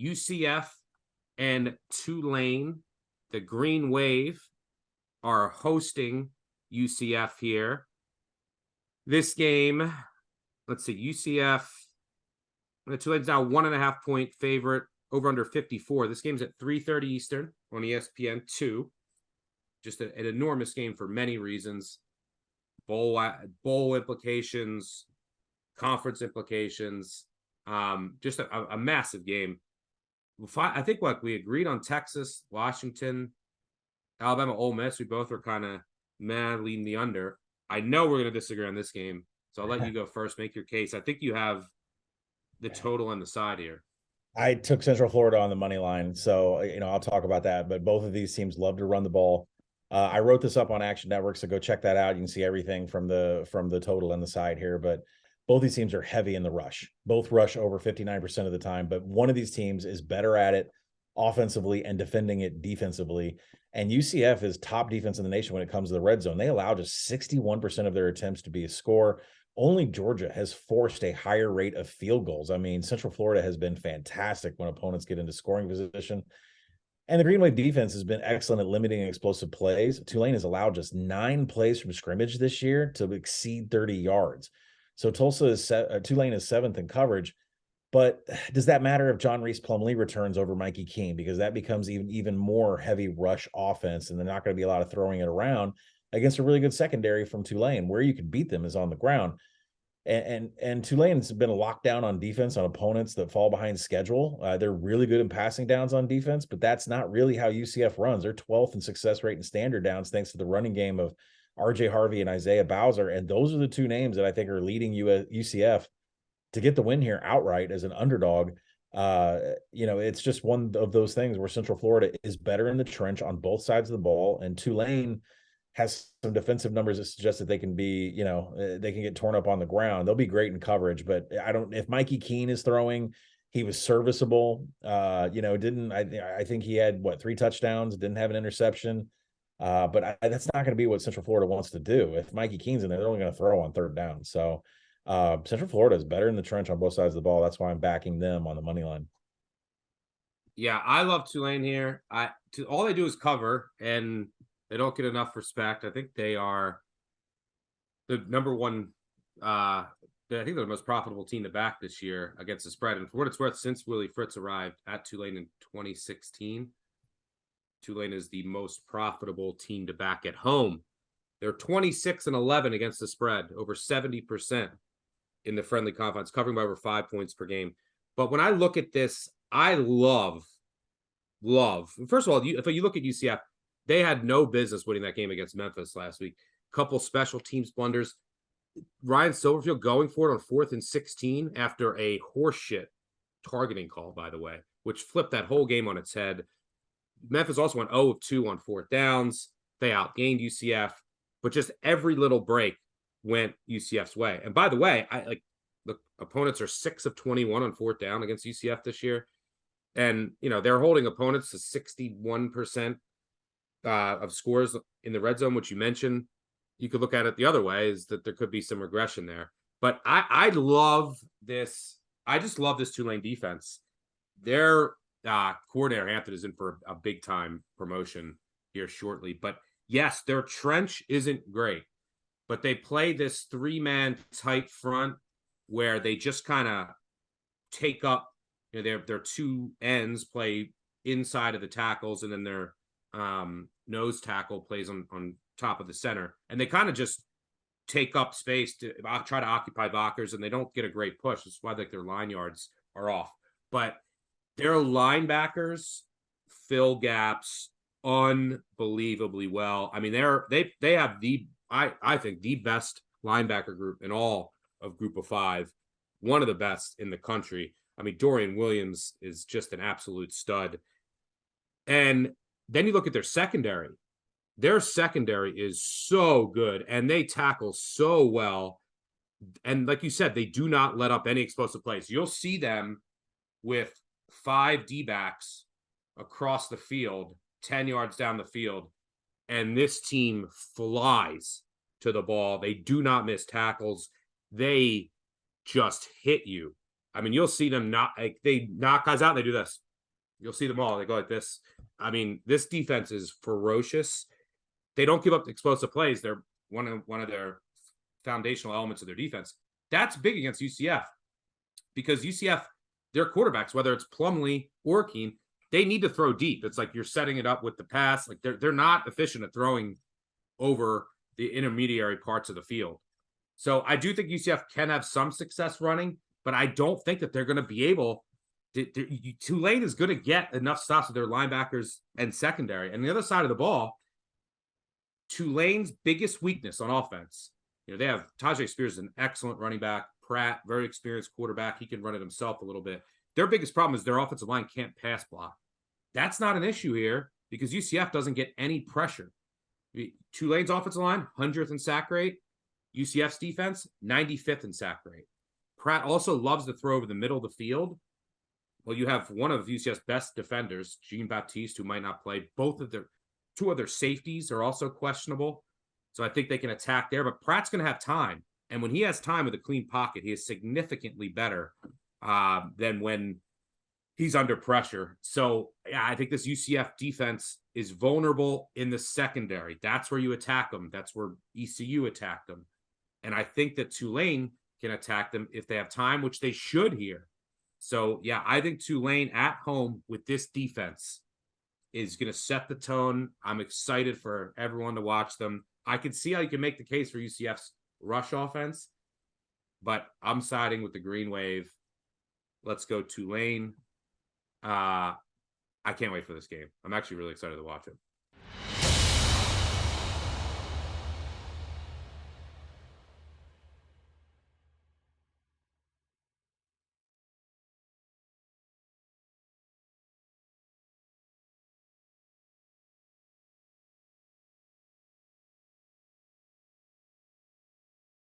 UCF and Tulane. The Green Wave are hosting UCF here. This game, let's see, UCF, Tulane's now 1.5-point favorite, over under 54. This game's at 3:30 Eastern on ESPN2. Just an enormous game for many reasons. Bowl implications, conference implications, just a massive game. I think we agreed on Texas, Washington, Alabama, Ole Miss. We both were kind of leading the under. I know we're going to disagree on this game, so I'll let you go first. Make your case. I think you have the total on the side here. I took Central Florida on the money line, so I'll talk about that. But both of these teams love to run the ball. I wrote this up on Action Network, so go check that out. You can see everything from the total and the side here. But both these teams are heavy in the rush. Both rush over 59% of the time, but one of these teams is better at it offensively and defending it defensively. And UCF is top defense in the nation when it comes to the red zone. They allow just 61% of their attempts to be a score. Only Georgia has forced a higher rate of field goals. I mean, Central Florida has been fantastic when opponents get into scoring position. And the Green Wave defense has been excellent at limiting explosive plays. Tulane has allowed just 9 plays from scrimmage this year to exceed 30 yards. So Tulane is 7th in coverage. But does that matter if John Reese Plumlee returns over Mikey Keene? Because that becomes even more heavy rush offense, and they're not going to be a lot of throwing it around against a really good secondary from Tulane. Where you can beat them is on the ground. And Tulane's been locked down on defense on opponents that fall behind schedule. They're really good in passing downs on defense, but that's not really how UCF runs. They're 12th in success rate and standard downs thanks to the running game of R.J. Harvey and Isaiah Bowser. And those are the two names that I think are leading UCF to get the win here outright as an underdog. It's just one of those things where Central Florida is better in the trench on both sides of the ball, and Tulane has some defensive numbers that suggest that they can be, they can get torn up on the ground. They'll be great in coverage, but if Mikey Keene is throwing, he was serviceable. I think he had 3 touchdowns, didn't have an interception. But that's not going to be what Central Florida wants to do. If Mikey Keene's in there, they're only going to throw on 3rd down. So Central Florida is better in the trench on both sides of the ball. That's why I'm backing them on the money line. Yeah, I love Tulane here. All they do is cover, and they don't get enough respect. I think they are the number one. I think they're the most profitable team to back this year against the spread. And for what it's worth, since Willie Fritz arrived at Tulane in 2016, Tulane is the most profitable team to back at home. They're 26-11 against the spread, over 70% in the friendly confines, covering by over 5 points per game. But when I look at this, I love. First of all, if you look at UCF, they had no business winning that game against Memphis last week. Couple special teams blunders. Ryan Silverfield going for it on 4th and 16 after a horseshit targeting call, by the way, which flipped that whole game on its head. Memphis also went 0 of 2 on 4th downs. They outgained UCF, but just every little break went UCF's way. And by the way, the opponents are 6 of 21 on 4th down against UCF this year. And, they're holding opponents to 61% of scores in the red zone, which you mentioned. You could look at it the other way, is that there could be some regression there. But I love this. I just love this Tulane defense. Their coordinator, Hampton, is in for a big-time promotion here shortly. But, yes, their trench isn't great. But they play this 3-man tight front where they just kind of take up, their 2 ends play inside of the tackles, and then their nose tackle plays on top of the center. And they kind of just take up space to try to occupy blockers, and they don't get a great push. That's why their line yards are off. But their linebackers fill gaps unbelievably well. I mean, they have I think the best linebacker group in all of Group of 5, one of the best in the country. I mean, Dorian Williams is just an absolute stud. And then you look at their secondary. Their secondary is so good, and they tackle so well. And like you said, they do not let up any explosive plays. You'll see them with 5 D-backs across the field, 10 yards down the field, and this team flies to the ball. They do not miss tackles. They just hit you. I mean, you'll see them they knock guys out, and they do this. You'll see them all. They go like this. I mean, this defense is ferocious. They don't give up explosive plays. They're one of their foundational elements of their defense. That's big against UCF because UCF, their quarterbacks, whether it's Plumlee or Keen, they need to throw deep. It's like you're setting it up with the pass. Like they're not efficient at throwing over the intermediary parts of the field. So I do think UCF can have some success running, but I don't think that they're going to be able to. Tulane is going to get enough stops with their linebackers and secondary. And the other side of the ball, Tulane's biggest weakness on offense, they have Tajay Spears, an excellent running back. Pratt, very experienced quarterback. He can run it himself a little bit. Their biggest problem is their offensive line can't pass block. That's not an issue here because UCF doesn't get any pressure. Tulane's offensive line, 100th in sack rate. UCF's defense, 95th in sack rate. Pratt also loves to throw over the middle of the field. Well, you have one of UCF's best defenders, Jean Baptiste, who might not play. Two other safeties are also questionable. So I think they can attack there. But Pratt's going to have time. And when he has time with a clean pocket, he is significantly better than when he's under pressure. So, yeah, I think this UCF defense is vulnerable in the secondary. That's where you attack them. That's where ECU attacked them. And I think that Tulane can attack them if they have time, which they should here. So, yeah, I think Tulane at home with this defense is going to set the tone. I'm excited for everyone to watch them. I can see how you can make the case for UCF's rush offense, but I'm siding with the Green Wave. Let's go Tulane. I can't wait for this game. I'm actually really excited to watch it.